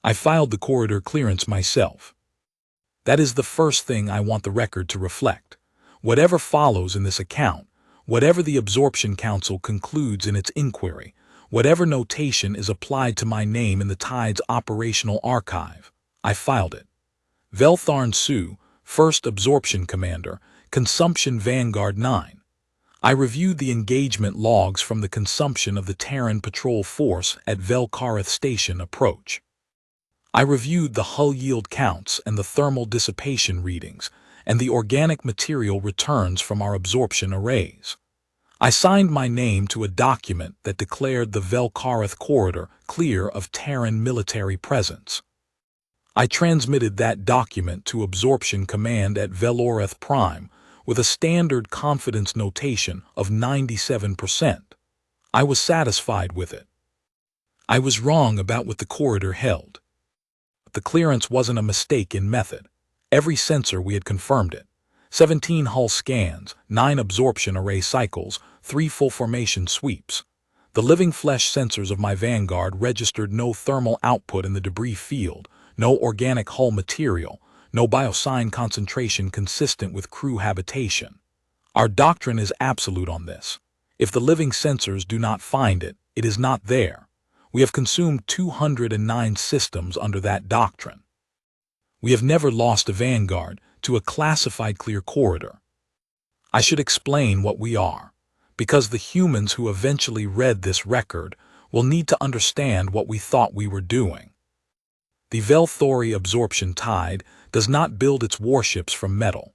I filed the corridor clearance myself. That is the first thing I want the record to reflect. Whatever follows in this account, whatever the Absorption Council concludes in its inquiry, whatever notation is applied to my name in the Tide's operational archive, I filed it. Veltharn Sue, 1st Absorption Commander, Consumption Vanguard 9. I reviewed the engagement logs from the consumption of the Terran Patrol Force at Velkarith Station approach. I reviewed the hull yield counts and the thermal dissipation readings and the organic material returns from our absorption arrays. I signed my name to a document that declared the Velkarith corridor clear of Terran military presence. I transmitted that document to Absorption Command at Velorith Prime with a standard confidence notation of 97%. I was satisfied with it. I was wrong about what the corridor held. The clearance wasn't a mistake in method. Every sensor we had confirmed it. 17 hull scans, 9 absorption array cycles, 3 full formation sweeps. The living flesh sensors of my Vanguard registered no thermal output in the debris field, no organic hull material, no biocine concentration consistent with crew habitation. Our doctrine is absolute on this. If the living sensors do not find it, it is not there. We have consumed 209 systems under that doctrine. We have never lost a Vanguard to a classified clear corridor. I should explain what we are, because the humans who eventually read this record will need to understand what we thought we were doing. The Velthori Absorption Tide does not build its warships from metal.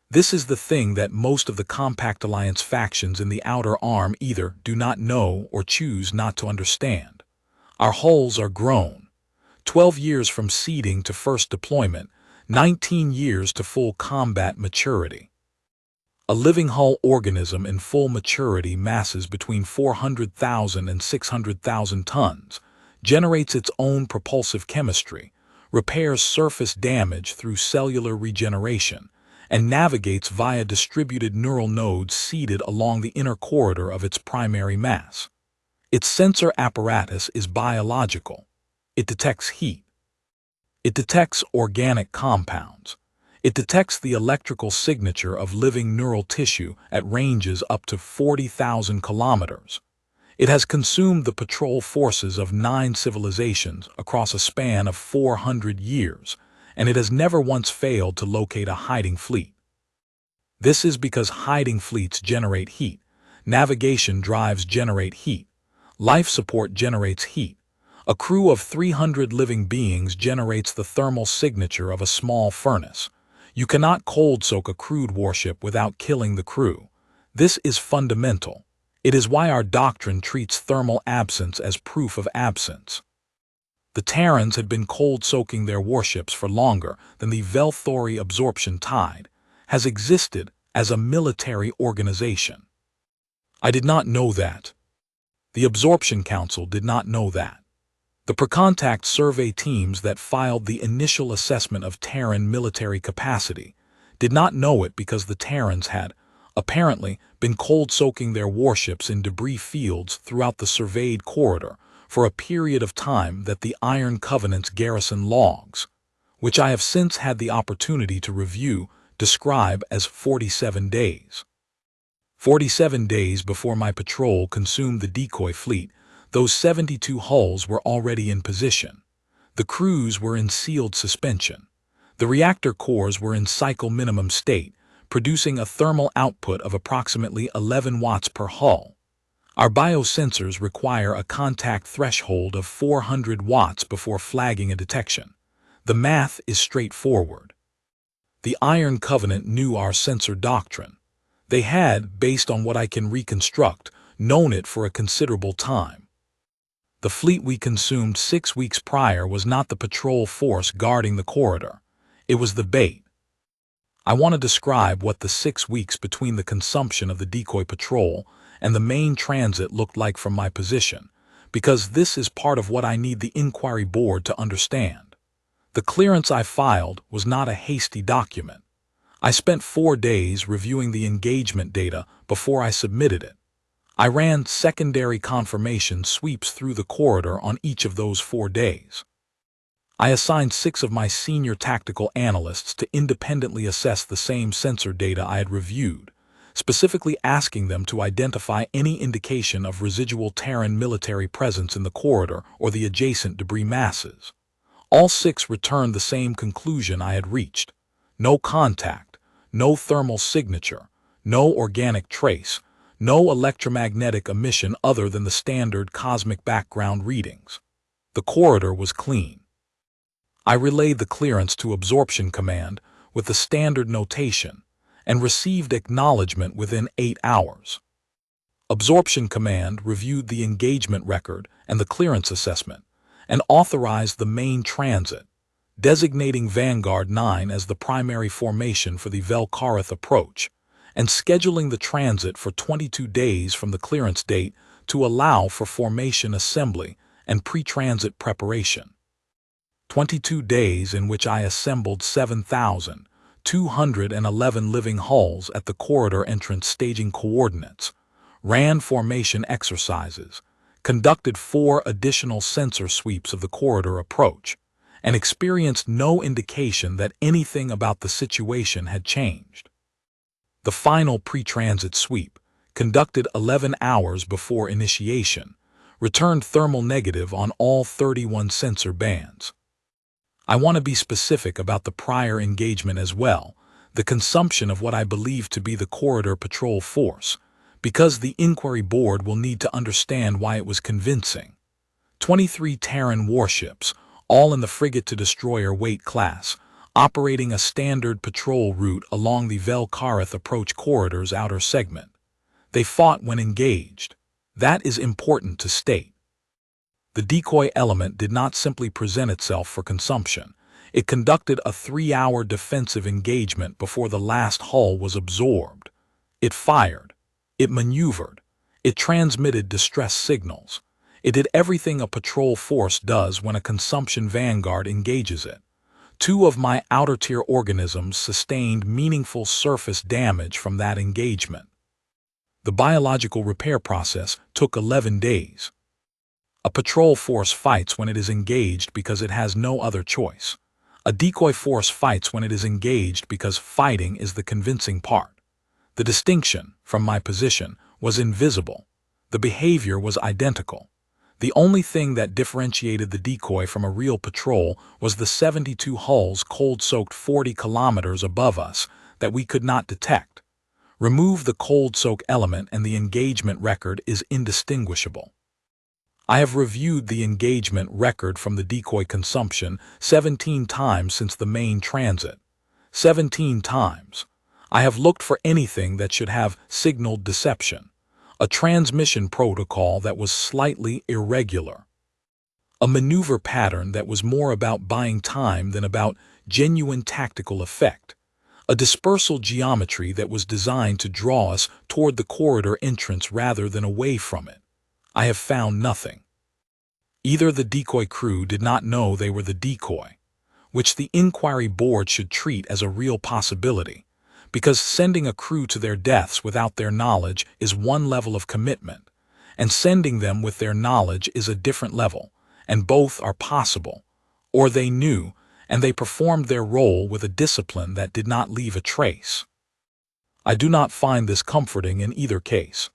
This is the thing that most of the Compact Alliance factions in the Outer Arm either do not know or choose not to understand. Our hulls are grown. 12 years from seeding to first deployment, 19 years to full combat maturity. A living hull organism in full maturity masses between 400,000 and 600,000 tons, generates its own propulsive chemistry, repairs surface damage through cellular regeneration, and navigates via distributed neural nodes seeded along the inner corridor of its primary mass. Its sensor apparatus is biological. It detects heat. It detects organic compounds. It detects the electrical signature of living neural tissue at ranges up to 40,000 kilometers. It has consumed the patrol forces of 9 civilizations across a span of 400 years, and it has never once failed to locate a hiding fleet. This is because hiding fleets generate heat, navigation drives generate heat, life support generates heat. A crew of 300 living beings generates the thermal signature of a small furnace. You cannot cold soak a crewed warship without killing the crew. This is fundamental. It is why our doctrine treats thermal absence as proof of absence. The Terrans had been cold soaking their warships for longer than the Velthori Absorption Tide has existed as a military organization. I did not know that. The Absorption Council did not know that. The pre-contact survey teams that filed the initial assessment of Terran military capacity did not know it because the Terrans had, apparently, been cold-soaking their warships in debris fields throughout the surveyed corridor for a period of time that the Iron Covenant's garrison logs, which I have since had the opportunity to review, describe as 47 days. 47 days before my patrol consumed the decoy fleet, those 72 hulls were already in position. The crews were in sealed suspension. The reactor cores were in cycle minimum state, producing a thermal output of approximately 11 watts per hull. Our biosensors require a contact threshold of 400 watts before flagging a detection. The math is straightforward. The Iron Covenant knew our sensor doctrine. They had, based on what I can reconstruct, known it for a considerable time. The fleet we consumed 6 weeks prior was not the patrol force guarding the corridor. It was the bait. I want to describe what the 6 weeks between the consumption of the decoy patrol and the main transit looked like from my position, because this is part of what I need the inquiry board to understand. The clearance I filed was not a hasty document. I spent 4 days reviewing the engagement data before I submitted it. I ran secondary confirmation sweeps through the corridor on each of those 4 days. I assigned 6 of my senior tactical analysts to independently assess the same sensor data I had reviewed, specifically asking them to identify any indication of residual Terran military presence in the corridor or the adjacent debris masses. All 6 returned the same conclusion I had reached: no contact, no thermal signature, no organic trace, no electromagnetic emission other than the standard cosmic background readings. The corridor was clean. I relayed the clearance to Absorption Command with the standard notation and received acknowledgement within 8 hours. Absorption Command reviewed the engagement record and the clearance assessment and authorized the main transit, designating Vanguard 9 as the primary formation for the Velkarith approach, and scheduling the transit for 22 days from the clearance date to allow for formation assembly and pre-transit preparation. 22 days in which I assembled 7,211 living hulls at the corridor entrance staging coordinates, ran formation exercises, conducted 4 additional sensor sweeps of the corridor approach, and experienced no indication that anything about the situation had changed. The final pre-transit sweep, conducted 11 hours before initiation, returned thermal negative on all 31 sensor bands. I want to be specific about the prior engagement as well, the consumption of what I believe to be the corridor patrol force, because the inquiry board will need to understand why it was convincing. 23 Terran warships, all in the frigate-to-destroyer weight class, operating a standard patrol route along the Velkarith approach corridor's outer segment. They fought when engaged. That is important to state. The decoy element did not simply present itself for consumption. It conducted a 3-hour defensive engagement before the last hull was absorbed. It fired. It maneuvered. It transmitted distress signals. It did everything a patrol force does when a consumption vanguard engages it. 2 of my outer-tier organisms sustained meaningful surface damage from that engagement. The biological repair process took 11 days. A patrol force fights when it is engaged because it has no other choice. A decoy force fights when it is engaged because fighting is the convincing part. The distinction, from my position, was invisible. The behavior was identical. The only thing that differentiated the decoy from a real patrol was the 72 hulls cold-soaked 40 kilometers above us that we could not detect. Remove the cold soak element and the engagement record is indistinguishable. I have reviewed the engagement record from the decoy consumption 17 times since the main transit. 17 times. I have looked for anything that should have signaled deception. A transmission protocol that was slightly irregular. A maneuver pattern that was more about buying time than about genuine tactical effect. A dispersal geometry that was designed to draw us toward the corridor entrance rather than away from it. I have found nothing. Either the decoy crew did not know they were the decoy, which the inquiry board should treat as a real possibility, because sending a crew to their deaths without their knowledge is one level of commitment, and sending them with their knowledge is a different level, and both are possible. Or they knew, and they performed their role with a discipline that did not leave a trace. I do not find this comforting in either case.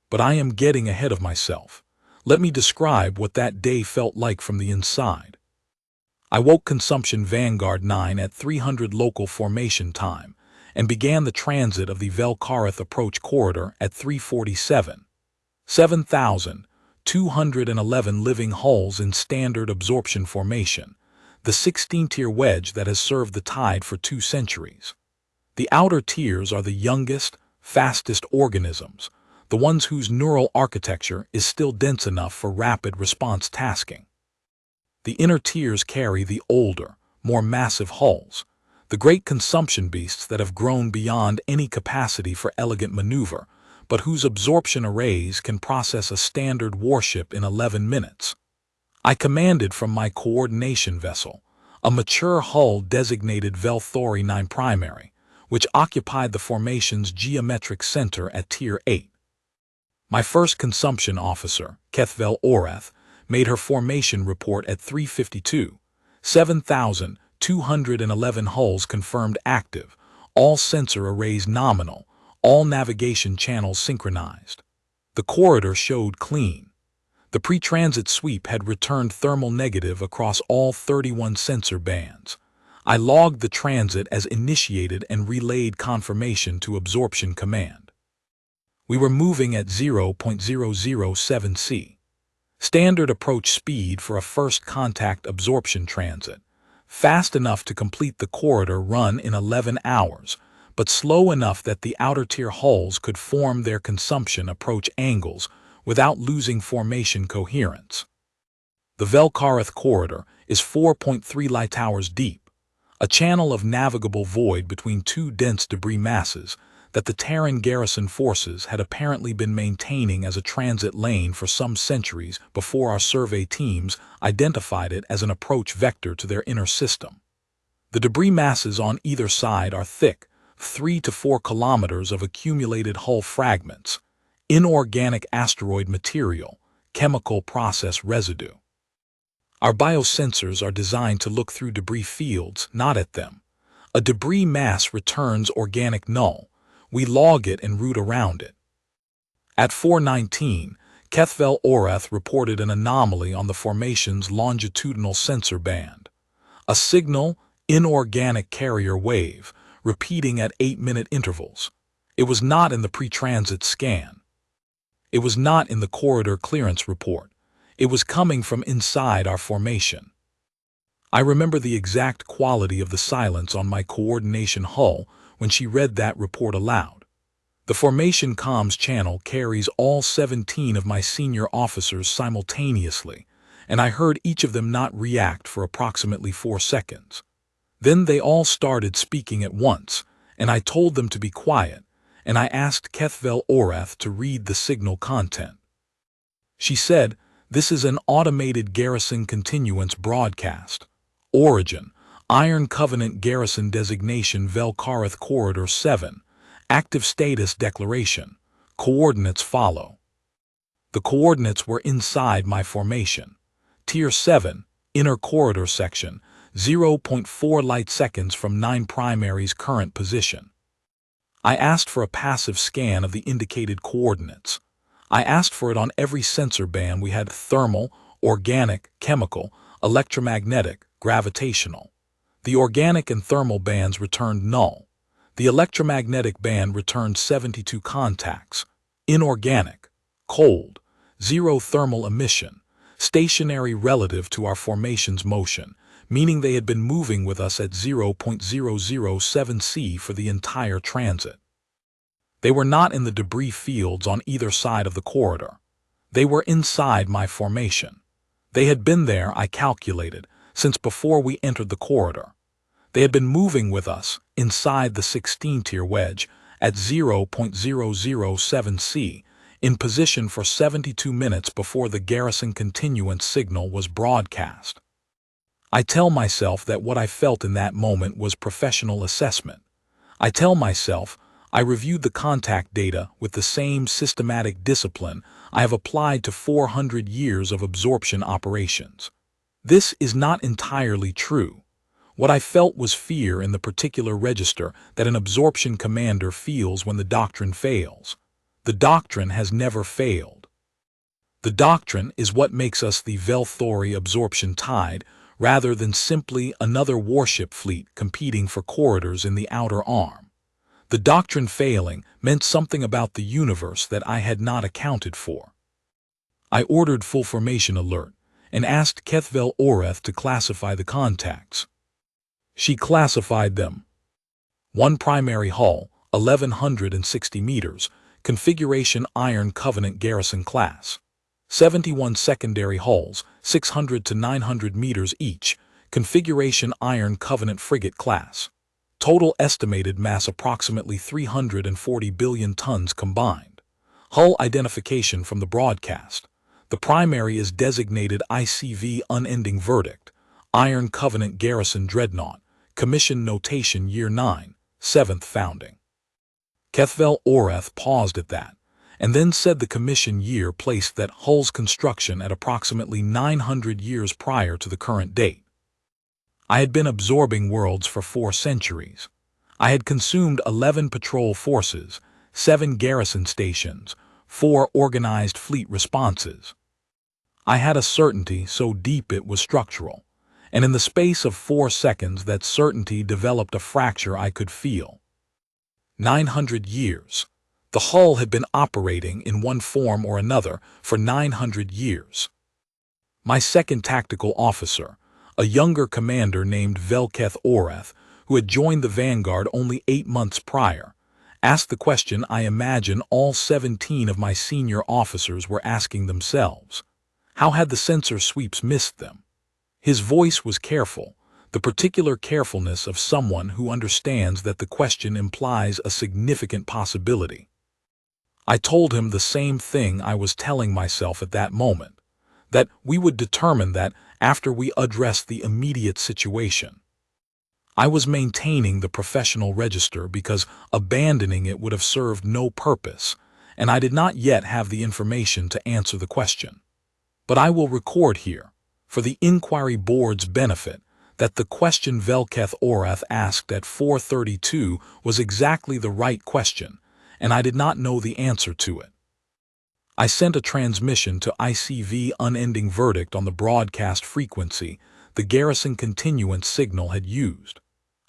But I am getting ahead of myself. Let me describe what that day felt like from the inside. I woke Consumption Vanguard 9 at 300 local formation time, and began the transit of the Velkarith approach corridor at 3:47. 7,211 living hulls in standard absorption formation, the 16-tier wedge that has served the tide for 2 centuries. The outer tiers are the youngest, fastest organisms, the ones whose neural architecture is still dense enough for rapid response tasking. The inner tiers carry the older, more massive hulls, the great consumption beasts that have grown beyond any capacity for elegant maneuver, but whose absorption arrays can process a standard warship in 11 minutes. I commanded from my coordination vessel, a mature hull designated Velthori 9 Primary, which occupied the formation's geometric center at Tier 8. My first consumption officer, Kethvel Orath, made her formation report at 3:52, 7,211 hulls confirmed active, all sensor arrays nominal, all navigation channels synchronized. The corridor showed clean. The pre-transit sweep had returned thermal negative across all 31 sensor bands. I logged the transit as initiated and relayed confirmation to Absorption Command. We were moving at 0.007 C. Standard approach speed for a first contact absorption transit, fast enough to complete the corridor run in 11 hours, but slow enough that the outer tier hulls could form their consumption approach angles without losing formation coherence. The Velkarith corridor is 4.3 light hours deep, a channel of navigable void between two dense debris masses that the Terran garrison forces had apparently been maintaining as a transit lane for some centuries before our survey teams identified it as an approach vector to their inner system. The debris masses on either side are thick, 3 to 4 kilometers of accumulated hull fragments, inorganic asteroid material, chemical process residue. Our biosensors are designed to look through debris fields, not at them. A debris mass returns organic null. We log it and route around it. At 4:19, Kethvel Orath reported an anomaly on the formation's longitudinal sensor band. A signal, inorganic carrier wave, repeating at 8-minute intervals. It was not in the pre-transit scan. It was not in the corridor clearance report. It was coming from inside our formation. I remember the exact quality of the silence on my coordination hull when she read that report aloud. The formation comms channel carries all 17 of my senior officers simultaneously, and I heard each of them not react for approximately 4 seconds. Then they all started speaking at once, and I told them to be quiet, and I asked Kethvel Orath to read the signal content. She said, "This is an automated garrison continuance broadcast. Origin, Iron Covenant Garrison Designation Velkarith Corridor 7, Active Status Declaration. Coordinates follow." The coordinates were inside my formation. Tier 7, Inner Corridor Section, 0.4 light seconds from 9 primary's current position. I asked for a passive scan of the indicated coordinates. I asked for it on every sensor band we had: thermal, organic, chemical, electromagnetic, gravitational. The organic and thermal bands returned null. The electromagnetic band returned 72 contacts. Inorganic, cold, 0 thermal emission, stationary relative to our formation's motion, meaning they had been moving with us at 0.007 C for the entire transit. They were not in the debris fields on either side of the corridor. They were inside my formation. They had been there, I calculated, since before we entered the corridor. They had been moving with us inside the 16-tier wedge at 0.007 C, in position for 72 minutes before the garrison continuance signal was broadcast. I tell myself that what I felt in that moment was professional assessment. I tell myself I reviewed the contact data with the same systematic discipline I have applied to 400 years of absorption operations. This is not entirely true. What I felt was fear in the particular register that an absorption commander feels when the doctrine fails. The doctrine has never failed. The doctrine is what makes us the Velthori absorption tide, rather than simply another warship fleet competing for corridors in the outer arm. The doctrine failing meant something about the universe that I had not accounted for. I ordered full formation alert and asked Kethvel Orath to classify the contacts. She classified them. 1 primary hull, 1,160 meters, configuration Iron Covenant Garrison class. 71 secondary hulls, 600 to 900 meters each, configuration Iron Covenant frigate class. Total estimated mass approximately 340 billion tons combined. Hull identification from the broadcast. The primary is designated ICV Unending Verdict, Iron Covenant Garrison Dreadnought, Commission Notation Year 9, 7th Founding. Kethvel Orath paused at that, and then said the commission year placed that hull's construction at approximately 900 years prior to the current date. I had been absorbing worlds for 4 centuries. I had consumed 11 patrol forces, 7 garrison stations, 4 organized fleet responses. I had a certainty so deep it was structural, and in the space of 4 seconds that certainty developed a fracture I could feel. 900 years. The hull had been operating in one form or another for 900 years. My second tactical officer, a younger commander named Velketh Orath, who had joined the Vanguard only 8 months prior, asked the question I imagine all 17 of my senior officers were asking themselves. How had the sensor sweeps missed them? His voice was careful, the particular carefulness of someone who understands that the question implies a significant possibility. I told him the same thing I was telling myself at that moment, that we would determine that after we addressed the immediate situation. I was maintaining the professional register because abandoning it would have served no purpose, and I did not yet have the information to answer the question. But I will record here, for the inquiry board's benefit, that the question Velketh Orath asked at 4:32 was exactly the right question, and I did not know the answer to it. I sent a transmission to ICV unending verdict on the broadcast frequency the garrison continuance signal had used.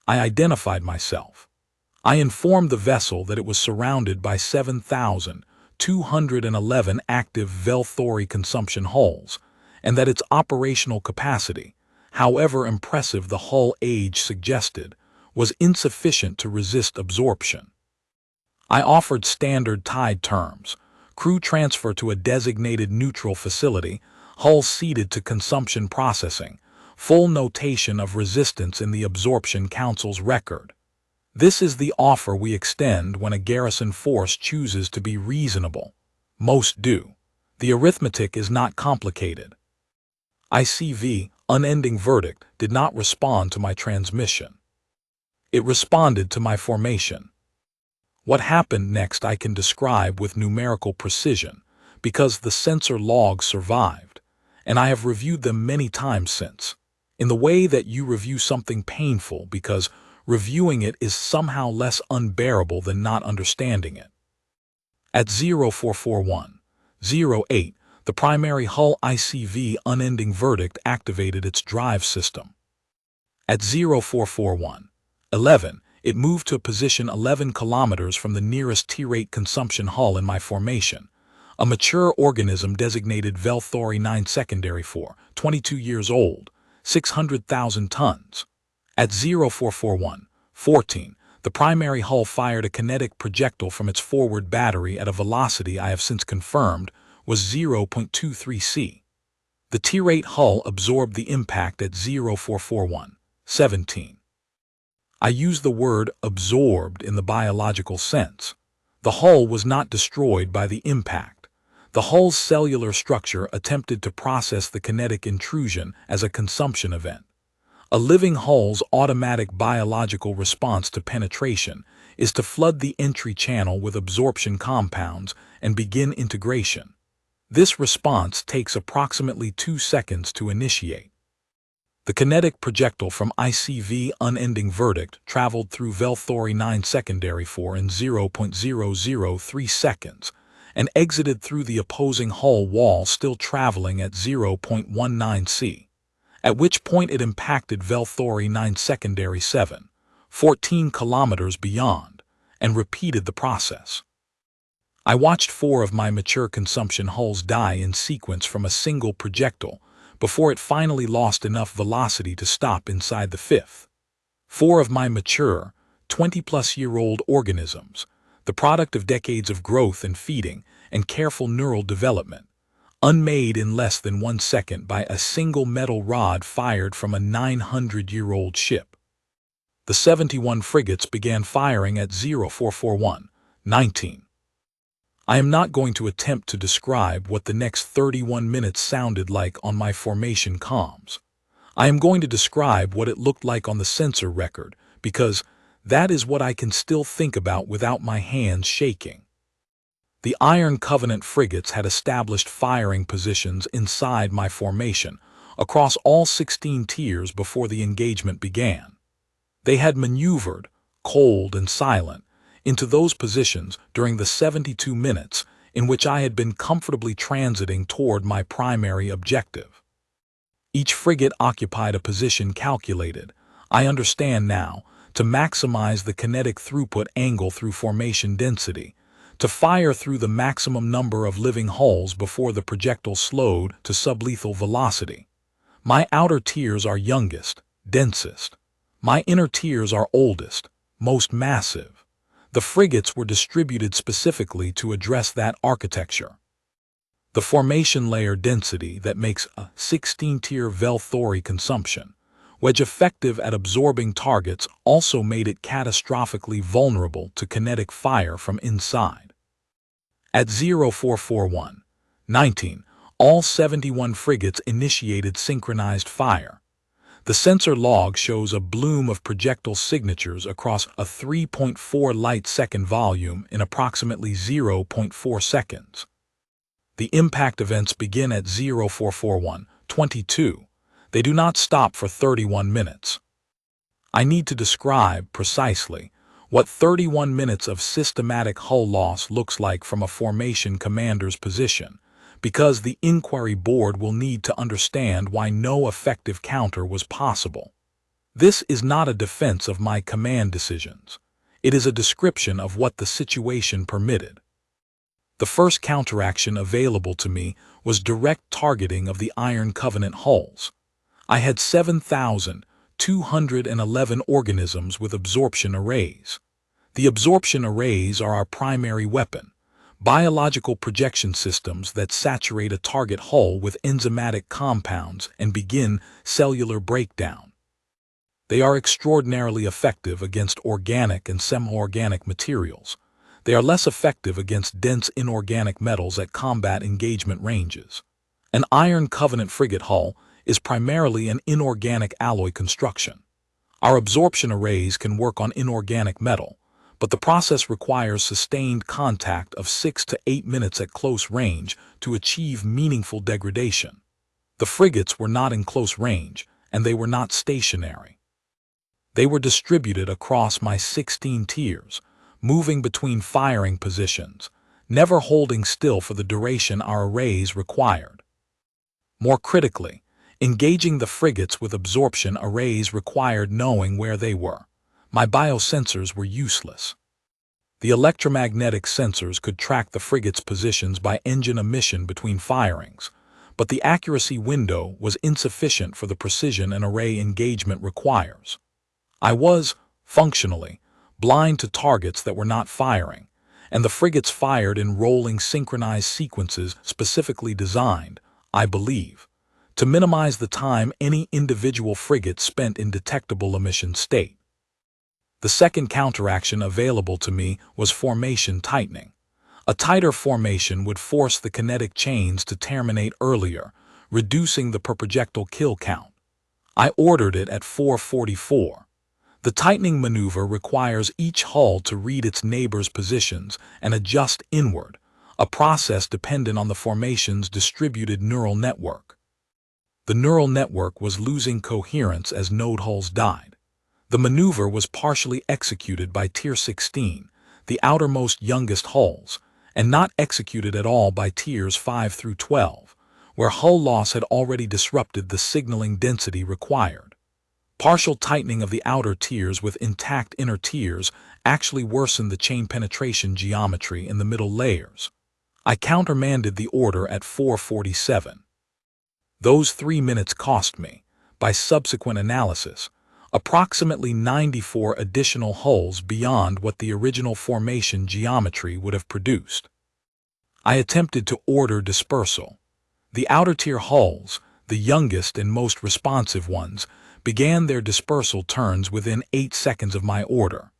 I identified myself. I informed the vessel that it was surrounded by 7,211 active Velthori consumption hulls, and that its operational capacity, however impressive the hull age suggested, was insufficient to resist absorption. I offered standard tide terms, crew transfer to a designated neutral facility, hull ceded to consumption processing, full notation of resistance in the Absorption Council's record. This is the offer we extend when a garrison force chooses to be reasonable. Most do. The arithmetic is not complicated. ICV, unending verdict, did not respond to my transmission. It responded to my formation. What happened next I can describe with numerical precision, because the sensor logs survived, and I have reviewed them many times since, in the way that you review something painful because reviewing it is somehow less unbearable than not understanding it. At 0441:08, the primary hull ICV unending verdict activated its drive system. At 0441:11, it moved to a position 11 kilometers from the nearest T-rate consumption hull in my formation, a mature organism designated Velthori 9 Secondary 4, 22 years old, 600,000 tons. At 0441:14, the primary hull fired a kinetic projectile from its forward battery at a velocity I have since confirmed was 0.23 c. The T-rate hull absorbed the impact at 0441:17. I use the word absorbed in the biological sense. The hull was not destroyed by the impact. The hull's cellular structure attempted to process the kinetic intrusion as a consumption event. A living hull's automatic biological response to penetration is to flood the entry channel with absorption compounds and begin integration. This response takes approximately 2 seconds to initiate. The kinetic projectile from ICV unending verdict traveled through Velthori 9 Secondary 4 in 0.003 seconds and exited through the opposing hull wall still traveling at 0.19 c, at which point it impacted Velthori 9 Secondary 7, 14 kilometers beyond, and repeated the process. I watched 4 of my mature consumption hulls die in sequence from a single projectile before it finally lost enough velocity to stop inside the 5th. 4 of my mature, 20-plus-year-old organisms, the product of decades of growth and feeding and careful neural development, unmade in less than 1 second by a single metal rod fired from a 900-year-old ship. The 71 frigates began firing at 0441:19. I am not going to attempt to describe what the next 31 minutes sounded like on my formation comms. I am going to describe what it looked like on the sensor record, because that is what I can still think about without my hands shaking. The Iron Covenant frigates had established firing positions inside my formation, across all 16 tiers before the engagement began. They had maneuvered, cold and silent, into those positions during the 72 minutes in which I had been comfortably transiting toward my primary objective. Each frigate occupied a position calculated, I understand now, to maximize the kinetic throughput angle through formation density, to fire through the maximum number of living hulls before the projectile slowed to sublethal velocity. My outer tiers are youngest, densest. My inner tiers are oldest, most massive. The frigates were distributed specifically to address that architecture. The formation layer density that makes a 16-tier Velthori consumption wedge effective at absorbing targets also made it catastrophically vulnerable to kinetic fire from inside. At 0441:19, all 71 frigates initiated synchronized fire. The sensor log shows a bloom of projectile signatures across a 3.4 light-second volume in approximately 0.4 seconds. The impact events begin at 0441:22. They do not stop for 31 minutes. I need to describe precisely what 31 minutes of systematic hull loss looks like from a formation commander's position, because the inquiry board will need to understand why no effective counter was possible. This is not a defense of my command decisions. It is a description of what the situation permitted. The first counteraction available to me was direct targeting of the Iron Covenant hulls. I had 7,211 organisms with absorption arrays. The absorption arrays are our primary weapon, biological projection systems that saturate a target hull with enzymatic compounds and begin cellular breakdown. They are extraordinarily effective against organic and semi-organic materials. They are less effective against dense inorganic metals at combat engagement ranges. An Iron Covenant frigate hull is primarily an inorganic alloy construction. Our absorption arrays can work on inorganic metal, but the process requires sustained contact of 6 to 8 minutes at close range to achieve meaningful degradation. The frigates were not in close range, and they were not stationary. They were distributed across my 16 tiers, moving between firing positions, never holding still for the duration our arrays required. More critically, engaging the frigates with absorption arrays required knowing where they were. My biosensors were useless. The electromagnetic sensors could track the frigates' positions by engine emission between firings, but the accuracy window was insufficient for the precision an array engagement requires. I was, functionally, blind to targets that were not firing, and the frigates fired in rolling synchronized sequences specifically designed, I believe, to minimize the time any individual frigate spent in detectable emission state. The second counteraction available to me was formation tightening. A tighter formation would force the kinetic chains to terminate earlier, reducing the per-projectile kill count. I ordered it at 4:44. The tightening maneuver requires each hull to read its neighbor's positions and adjust inward, a process dependent on the formation's distributed neural network. The neural network was losing coherence as node hulls died. The maneuver was partially executed by Tier 16, the outermost youngest hulls, and not executed at all by Tiers 5 through 12, where hull loss had already disrupted the signaling density required. Partial tightening of the outer tiers with intact inner tiers actually worsened the chain penetration geometry in the middle layers. I countermanded the order at 4:47. Those 3 minutes cost me, by subsequent analysis, approximately 94 additional hulls beyond what the original formation geometry would have produced. I attempted to order dispersal. The outer tier hulls, the youngest and most responsive ones, began their dispersal turns within 8 seconds of my order.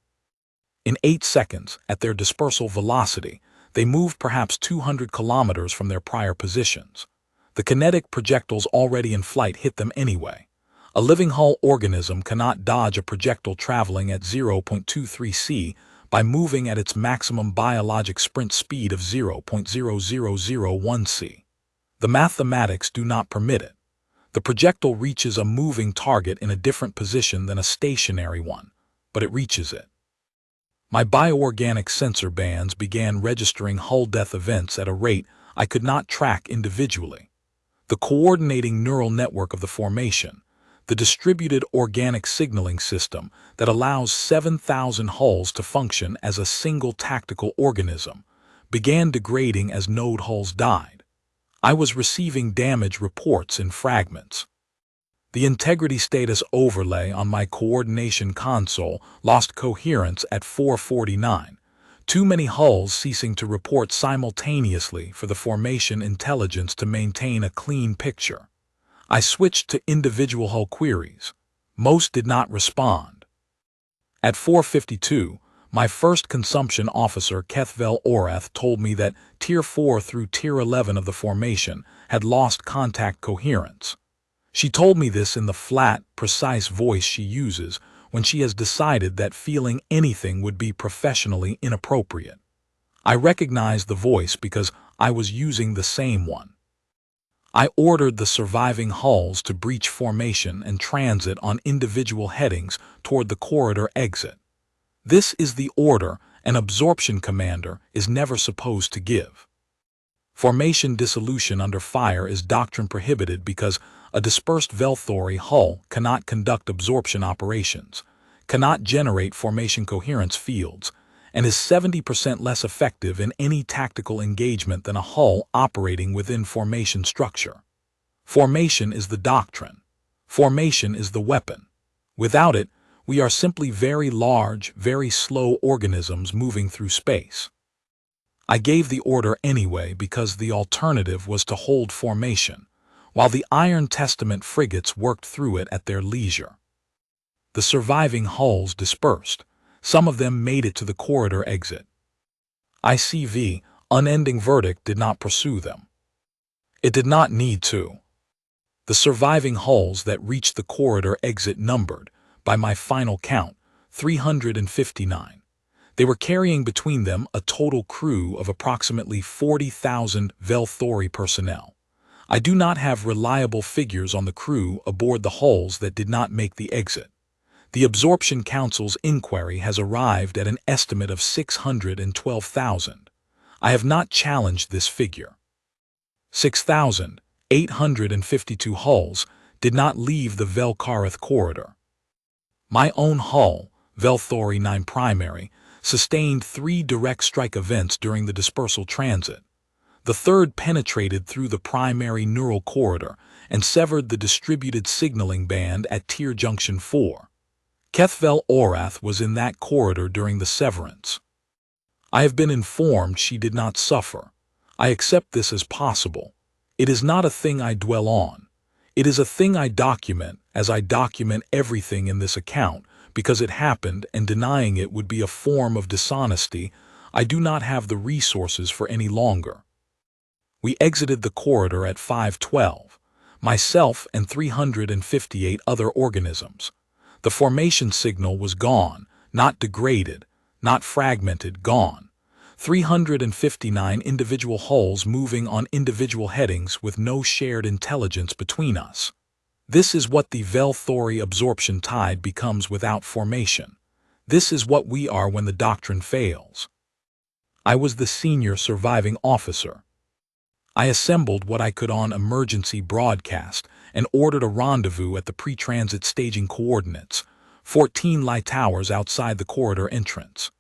In 8 seconds, at their dispersal velocity, they moved perhaps 200 kilometers from their prior positions. The kinetic projectiles already in flight hit them anyway. A living hull organism cannot dodge a projectile traveling at 0.23 c by moving at its maximum biologic sprint speed of 0.0001 c. The mathematics do not permit it. The projectile reaches a moving target in a different position than a stationary one, but it reaches it. My bioorganic sensor bands began registering hull death events at a rate I could not track individually. The coordinating neural network of the formation, the distributed organic signaling system that allows 7,000 hulls to function as a single tactical organism, began degrading as node hulls died. I was receiving damage reports in fragments. The integrity status overlay on my coordination console lost coherence at 4:49, too many hulls ceasing to report simultaneously for the formation intelligence to maintain a clean picture. I switched to individual hull queries. Most did not respond. At 4:52, my first consumption officer Kethvel Orath told me that Tier 4 through Tier 11 of the formation had lost contact coherence. She told me this in the flat, precise voice she uses when she has decided that feeling anything would be professionally inappropriate. I recognized the voice because I was using the same one. I ordered the surviving hulls to breach formation and transit on individual headings toward the corridor exit. This is the order an absorption commander is never supposed to give. Formation dissolution under fire is doctrine prohibited because a dispersed Velthori hull cannot conduct absorption operations, cannot generate formation coherence fields, and is 70% less effective in any tactical engagement than a hull operating within formation structure. Formation is the doctrine. Formation is the weapon. Without it, we are simply very large, very slow organisms moving through space. I gave the order anyway because the alternative was to hold formation, while the Iron Testament frigates worked through it at their leisure. The surviving hulls dispersed. Some of them made it to the corridor exit. ICV, unending verdict, did not pursue them. It did not need to. The surviving hulls that reached the corridor exit numbered, by my final count, 359. They were carrying between them a total crew of approximately 40,000 Velthori personnel. I do not have reliable figures on the crew aboard the hulls that did not make the exit. The Absorption Council's inquiry has arrived at an estimate of 612,000. I have not challenged this figure. 6,852 hulls did not leave the Velkarith corridor. My own hull, Velthori 9 Primary, sustained 3 direct strike events during the dispersal transit. The third penetrated through the primary neural corridor and severed the distributed signaling band at Tier Junction 4. Kethvel Orath was in that corridor during the severance. I have been informed she did not suffer. I accept this as possible. It is not a thing I dwell on. It is a thing I document, as I document everything in this account, because it happened and denying it would be a form of dishonesty I do not have the resources for any longer. We exited the corridor at 5:12, myself and 358 other organisms. The formation signal was gone, not degraded, not fragmented, gone. 359 individual hulls moving on individual headings with no shared intelligence between us. This is what the Velthori absorption tide becomes without formation. This is what we are when the doctrine fails. I was the senior surviving officer. I assembled what I could on emergency broadcast and ordered a rendezvous at the pre-transit staging coordinates, 14 light towers outside the corridor entrance.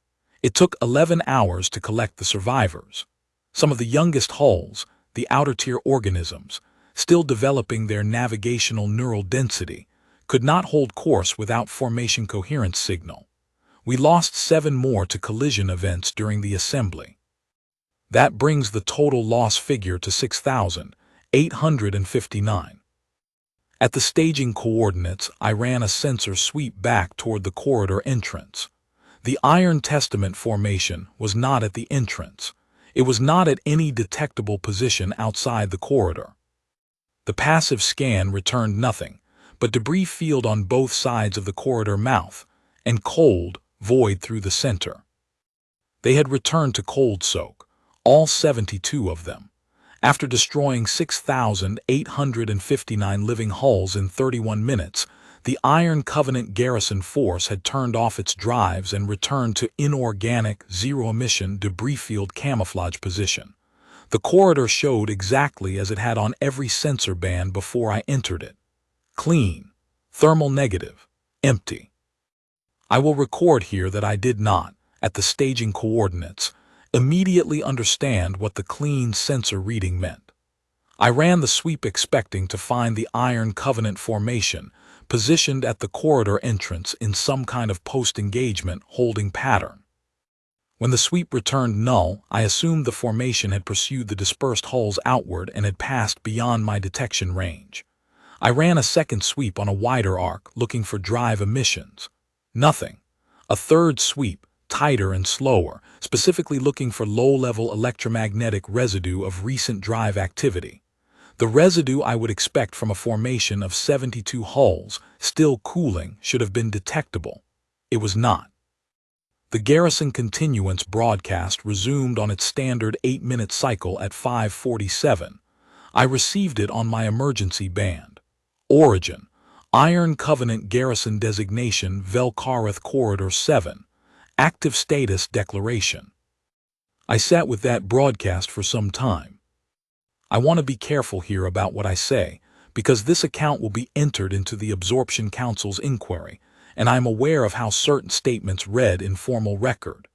It took 11 hours to collect the survivors. Some of the youngest hulls, the outer-tier organisms, still developing their navigational neural density, could not hold course without formation coherence signal. We lost 7 more to collision events during the assembly. That brings the total loss figure to 6,859. At the staging coordinates, I ran a sensor sweep back toward the corridor entrance. The Iron Testament formation was not at the entrance. It was not at any detectable position outside the corridor. The passive scan returned nothing, but debris field on both sides of the corridor mouth, and cold, void through the center. They had returned to cold soak, all 72 of them. After destroying 6,859 living hulls in 31 minutes, the Iron Covenant garrison force had turned off its drives and returned to inorganic, zero-emission debris field camouflage position. The corridor showed exactly as it had on every sensor band before I entered it. Clean, thermal negative, empty. I will record here that I did not, at the staging coordinates, immediately understand what the clean sensor reading meant. I ran the sweep expecting to find the Iron Covenant formation positioned at the corridor entrance in some kind of post-engagement holding pattern. When the sweep returned null, I assumed the formation had pursued the dispersed hulls outward and had passed beyond my detection range. I ran a second sweep on a wider arc looking for drive emissions. Nothing. A third sweep, tighter and slower, specifically looking for low-level electromagnetic residue of recent drive activity. The residue I would expect from a formation of 72 hulls, still cooling, should have been detectable. It was not. The garrison continuance broadcast resumed on its standard 8-minute cycle at 5:47. I received it on my emergency band. Origin: Iron Covenant Garrison Designation Velkareth Corridor 7. Active Status Declaration. I sat with that broadcast for some time. I want to be careful here about what I say, because this account will be entered into the Absorption Council's inquiry, and I am aware of how certain statements read in formal record.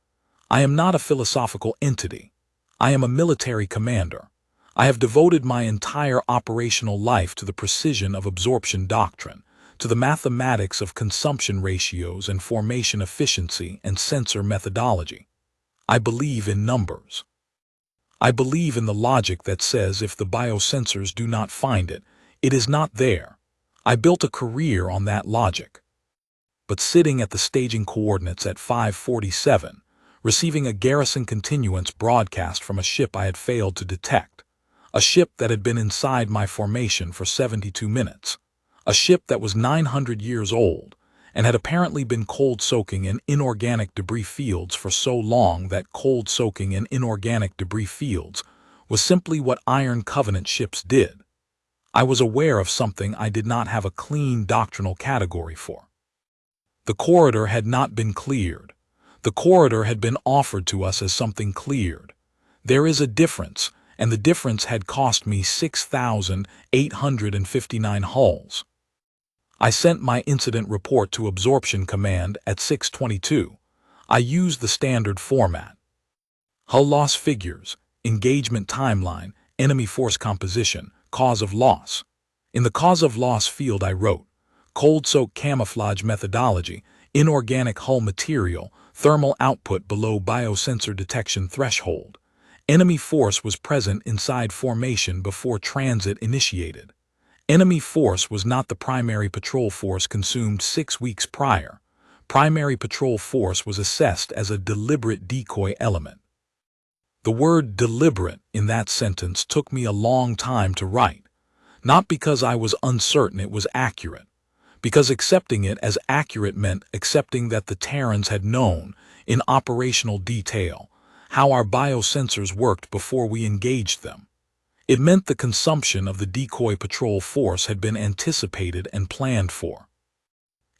I am not a philosophical entity. I am a military commander. I have devoted my entire operational life to the precision of absorption doctrine, to the mathematics of consumption ratios and formation efficiency and sensor methodology. I believe in numbers. I believe in the logic that says if the biosensors do not find it, it is not there. I built a career on that logic. But sitting at the staging coordinates at 5:47, receiving a garrison continuance broadcast from a ship I had failed to detect, a ship that had been inside my formation for 72 minutes, a ship that was 900 years old and had apparently been cold soaking in inorganic debris fields for so long that cold soaking in inorganic debris fields was simply what Iron Covenant ships did. I was aware of something I did not have a clean doctrinal category for. The corridor had not been cleared. The corridor had been offered to us as something cleared. There is a difference, and the difference had cost me 6,859 hulls. I sent my incident report to Absorption Command at 6:22. I used the standard format. Hull loss figures, engagement timeline, enemy force composition, cause of loss. In the cause of loss field I wrote, cold soak camouflage methodology, inorganic hull material, thermal output below biosensor detection threshold. Enemy force was present inside formation before transit initiated. Enemy force was not the primary patrol force consumed 6 weeks prior. Primary patrol force was assessed as a deliberate decoy element. The word deliberate in that sentence took me a long time to write, not because I was uncertain it was accurate, because accepting it as accurate meant accepting that the Terrans had known, in operational detail, how our biosensors worked before we engaged them. It meant the consumption of the decoy patrol force had been anticipated and planned for.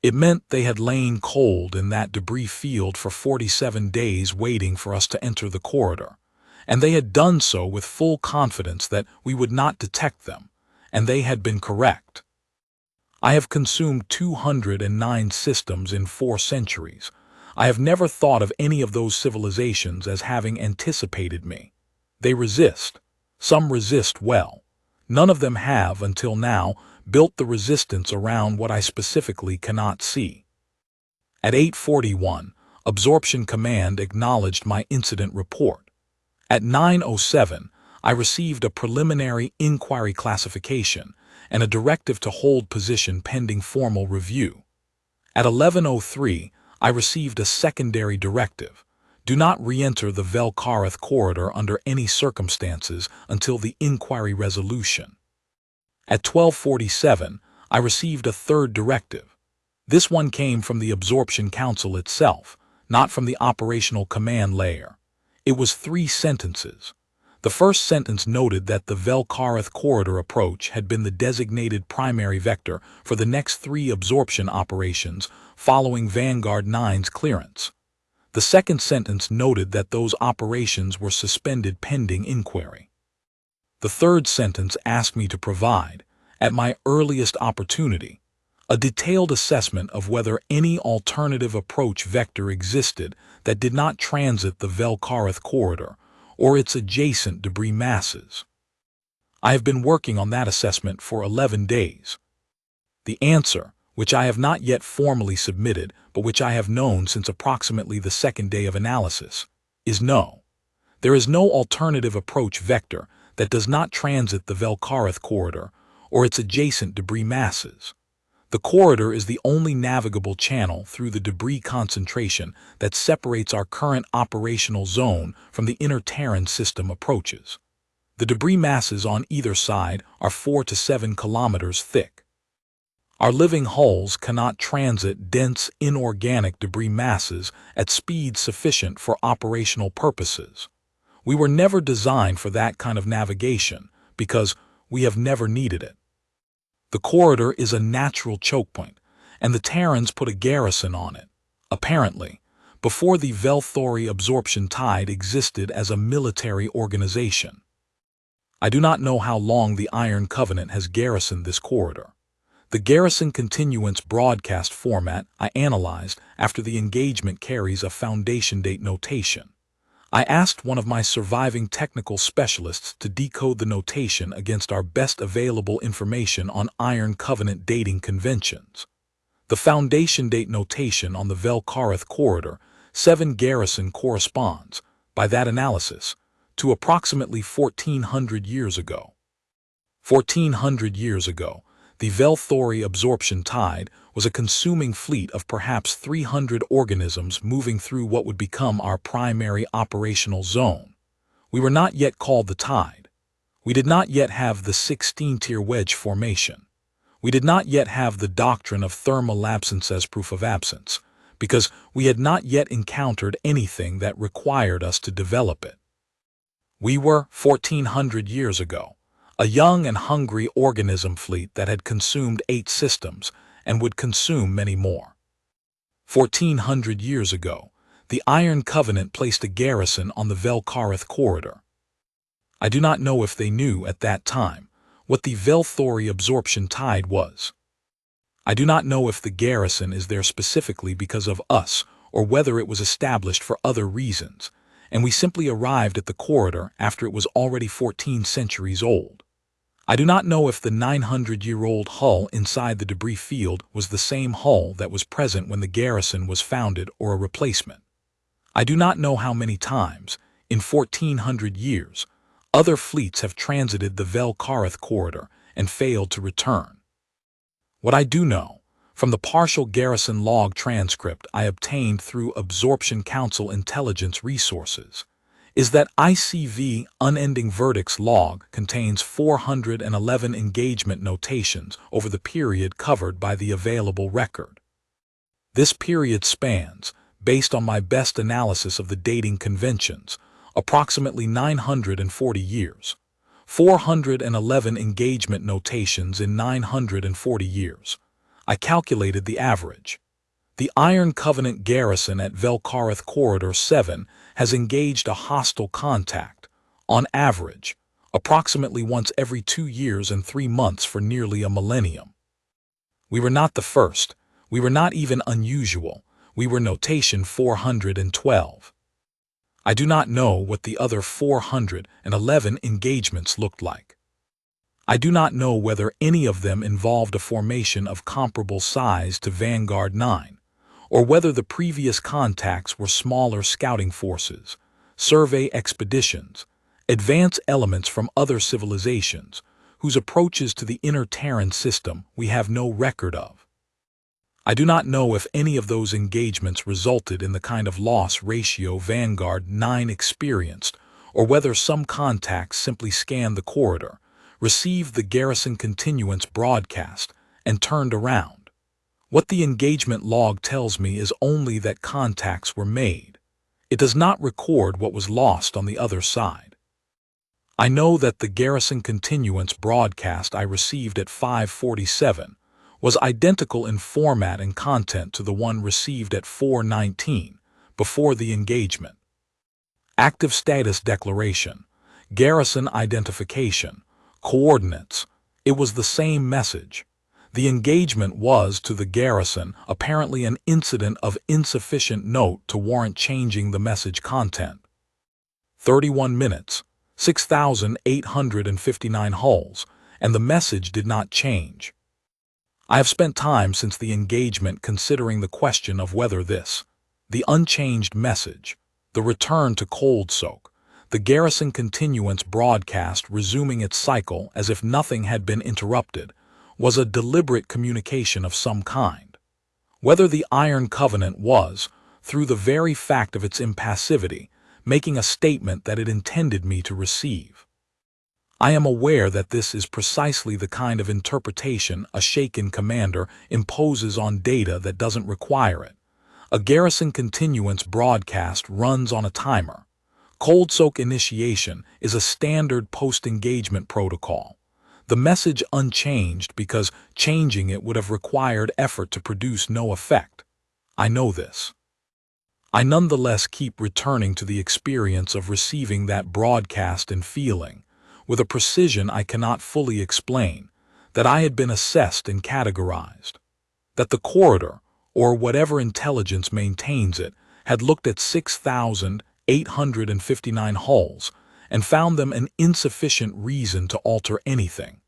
It meant they had lain cold in that debris field for 47 days waiting for us to enter the corridor, and they had done so with full confidence that we would not detect them, and they had been correct. I have consumed 209 systems in 4 centuries. I have never thought of any of those civilizations as having anticipated me. They resist. Some resist well. None of them have, until now, built the resistance around what I specifically cannot see. At 8:41, Absorption Command acknowledged my incident report. At 9:07, I received a preliminary inquiry classification and a directive to hold position pending formal review. At 11:03, I received a secondary directive. Do not re-enter the Velkareth corridor under any circumstances until the inquiry resolution. At 12:47, I received a third directive. This one came from the Absorption Council itself, not from the operational command layer. It was 3 sentences. The first sentence noted that the Velkareth corridor approach had been the designated primary vector for the next 3 absorption operations following Vanguard 9's clearance. The second sentence noted that those operations were suspended pending inquiry. The third sentence asked me to provide, at my earliest opportunity, a detailed assessment of whether any alternative approach vector existed that did not transit the Velkareth corridor or its adjacent debris masses. I have been working on that assessment for 11 days. The answer, which I have not yet formally submitted, but which I have known since approximately the second day of analysis, is no. There is no alternative approach vector that does not transit the Velkareth corridor or its adjacent debris masses. The corridor is the only navigable channel through the debris concentration that separates our current operational zone from the inner Terran system approaches. The debris masses on either side are 4 to 7 kilometers thick. Our living hulls cannot transit dense inorganic debris masses at speeds sufficient for operational purposes. We were never designed for that kind of navigation because we have never needed it. The corridor is a natural choke point, and the Terrans put a garrison on it, apparently, before the Velthori absorption tide existed as a military organization. I do not know how long the Iron Covenant has garrisoned this corridor. The garrison continuance broadcast format I analyzed after the engagement carries a foundation date notation. I asked one of my surviving technical specialists to decode the notation against our best available information on Iron Covenant dating conventions. The foundation date notation on the Velkareth corridor 7 garrison corresponds, by that analysis, to approximately 1400 years ago. 1400 years ago, the Velthori absorption tide was a consuming fleet of perhaps 300 organisms moving through what would become our primary operational zone. We were not yet called the tide. We did not yet have the 16-tier wedge formation. We did not yet have the doctrine of thermal absence as proof of absence, because we had not yet encountered anything that required us to develop it. We were, 1400 years ago, a young and hungry organism fleet that had consumed 8 systems and would consume many more. 1400 years ago, the Iron Covenant placed a garrison on the Velkareth corridor. I do not know if they knew at that time what the Velthori absorption tide was. I do not know if the garrison is there specifically because of us or whether it was established for other reasons, and we simply arrived at the corridor after it was already 14 centuries old. I do not know if the 900-year-old hull inside the debris field was the same hull that was present when the garrison was founded or a replacement. I do not know how many times, in 1400 years, other fleets have transited the Velkareth corridor and failed to return. What I do know, from the partial garrison log transcript I obtained through Absorption Council intelligence resources, is that ICV Unending Verdicts log contains 411 engagement notations over the period covered by the available record. This period spans, based on my best analysis of the dating conventions, approximately 940 years. 411 engagement notations in 940 years. I calculated the average. The Iron Covenant garrison at Velkareth Corridor 7 has engaged a hostile contact, on average, approximately once every 2 years and 3 months for nearly a millennium. We were not the first. We were not even unusual. We were notation 412. I do not know what the other 411 engagements looked like. I do not know whether any of them involved a formation of comparable size to Vanguard 9, or whether the previous contacts were smaller scouting forces, survey expeditions, advance elements from other civilizations, whose approaches to the inner Terran system we have no record of. I do not know if any of those engagements resulted in the kind of loss ratio Vanguard 9 experienced, or whether some contacts simply scanned the corridor, received the garrison continuance broadcast, and turned around. What the engagement log tells me is only that contacts were made. It does not record what was lost on the other side. I know that the garrison continuance broadcast I received at 5:47 was identical in format and content to the one received at 4:19, before the engagement. Active status declaration, garrison identification, coordinates. It was the same message. The engagement was, to the garrison, apparently an incident of insufficient note to warrant changing the message content. 31 minutes, 6,859 hulls, and the message did not change. I have spent time since the engagement considering the question of whether the unchanged message, the return to cold soak, the garrison continuance broadcast resuming its cycle as if nothing had been interrupted, was a deliberate communication of some kind. Whether the Iron Covenant was, through the very fact of its impassivity, making a statement that it intended me to receive. I am aware that this is precisely the kind of interpretation a shaken commander imposes on data that doesn't require it. A garrison continuance broadcast runs on a timer. Cold soak initiation is a standard post-engagement protocol. The message unchanged because changing it would have required effort to produce no effect. I know this. I nonetheless keep returning to the experience of receiving that broadcast and feeling, with a precision I cannot fully explain, that I had been assessed and categorized. That the corridor, or whatever intelligence maintains it, had looked at 6,859 hulls and found them an insufficient reason to alter anything.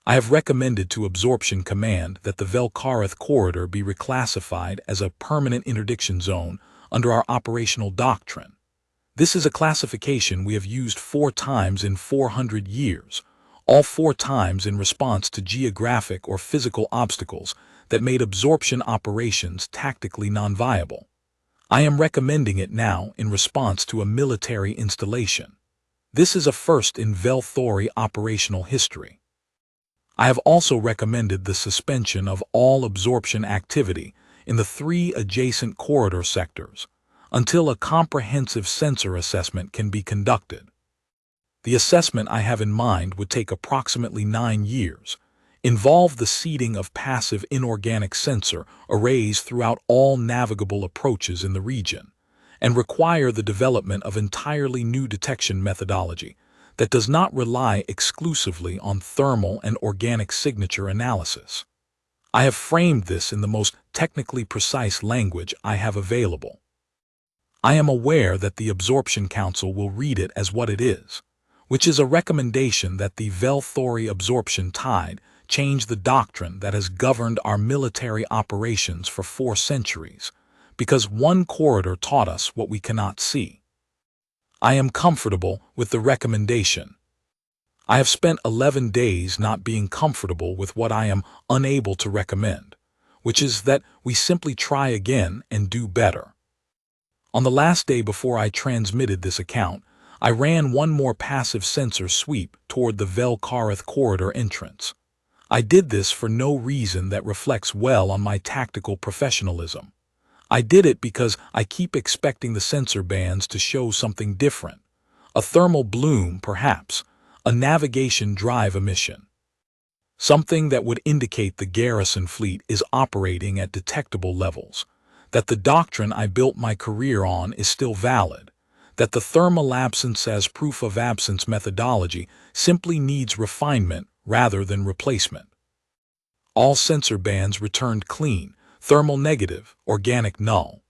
I have recommended to Absorption Command that the Velkarith corridor be reclassified as a permanent interdiction zone under our operational doctrine. This is a classification we have used 4 times in 400 years, all 4 times in response to geographic or physical obstacles that made absorption operations tactically non-viable. I am recommending it now in response to a military installation. This is a first in Velthori operational history. I have also recommended the suspension of all absorption activity in the 3 adjacent corridor sectors until a comprehensive sensor assessment can be conducted. The assessment I have in mind would take approximately 9 years, involve the seeding of passive inorganic sensor arrays throughout all navigable approaches in the region, and require the development of entirely new detection methodology that does not rely exclusively on thermal and organic signature analysis. I have framed this in the most technically precise language I have available. I am aware that the Absorption Council will read it as what it is, which is a recommendation that the Velthori absorption tide change the doctrine that has governed our military operations for 4 centuries, because one corridor taught us what we cannot see. I am comfortable with the recommendation. I have spent 11 days not being comfortable with what I am unable to recommend, which is that we simply try again and do better. On the last day before I transmitted this account, I ran one more passive sensor sweep toward the Velkarith corridor entrance. I did this for no reason that reflects well on my tactical professionalism. I did it because I keep expecting the sensor bands to show something different. A thermal bloom, perhaps, a navigation drive emission. Something that would indicate the garrison fleet is operating at detectable levels, that the doctrine I built my career on is still valid, that the thermal absence as proof of absence methodology simply needs refinement rather than replacement. All sensor bands returned clean, thermal negative, organic null.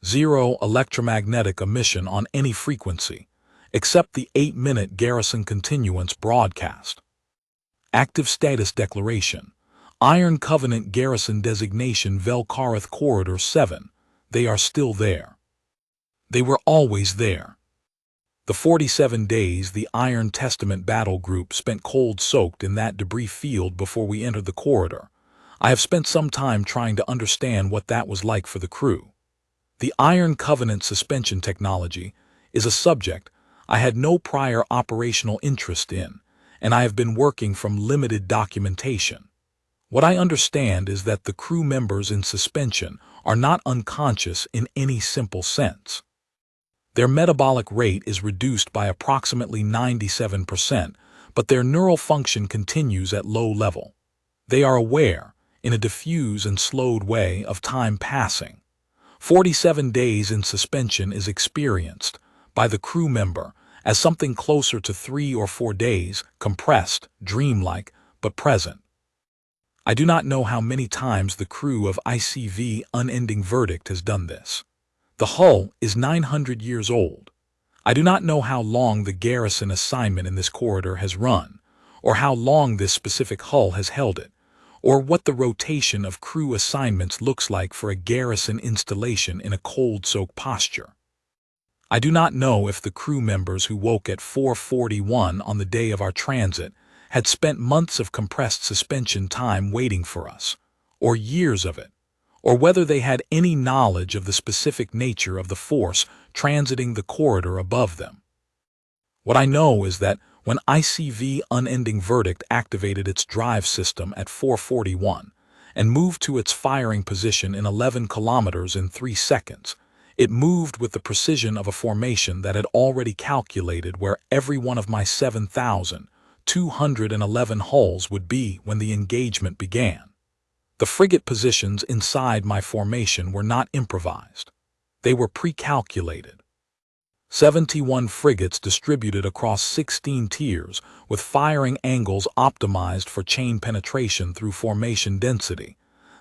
0 electromagnetic emission on any frequency, except the 8-minute garrison continuance broadcast. Active status declaration. Iron Covenant garrison designation Velkarith Corridor 7. They are still there. They were always there. The 47 days the Iron Testament battle group spent cold-soaked in that debris field before we entered the corridor. I have spent some time trying to understand what that was like for the crew. The Iron Covenant suspension technology is a subject I had no prior operational interest in, and I have been working from limited documentation. What I understand is that the crew members in suspension are not unconscious in any simple sense. Their metabolic rate is reduced by approximately 97%, but their neural function continues at low level. They are aware, in a diffuse and slowed way, of time passing. 47 days in suspension is experienced by the crew member as something closer to 3 or 4 days, compressed, dreamlike, but present. I do not know how many times the crew of HFY Unending Verdict has done this. The hull is 900 years old. I do not know how long the garrison assignment in this corridor has run, or how long this specific hull has held it, or what the rotation of crew assignments looks like for a garrison installation in a cold-soaked posture. I do not know if the crew members who woke at 4:41 on the day of our transit had spent months of compressed suspension time waiting for us, or years of it, or whether they had any knowledge of the specific nature of the force transiting the corridor above them. What I know is that when HFY Unending Verdict activated its drive system at 4:41 and moved to its firing position in 11 kilometers in 3 seconds, it moved with the precision of a formation that had already calculated where every one of my 7,211 hulls would be when the engagement began. The frigate positions inside my formation were not improvised. They were pre-calculated. 71 frigates distributed across 16 tiers with firing angles optimized for chain penetration through formation density.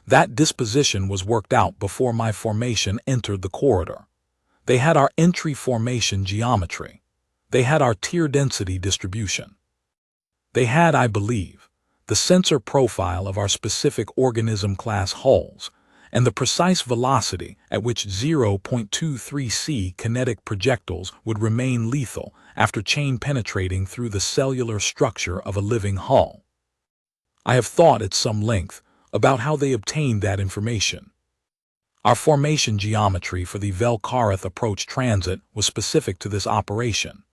That disposition was worked out before my formation entered the corridor. They had our entry formation geometry. They had our tier density distribution. They had, I believe, the sensor profile of our specific organism class hulls, and the precise velocity at which 0.23c kinetic projectiles would remain lethal after chain penetrating through the cellular structure of a living hull. I have thought at some length about how they obtained that information. Our formation geometry for the Velkareth approach transit was specific to this operation.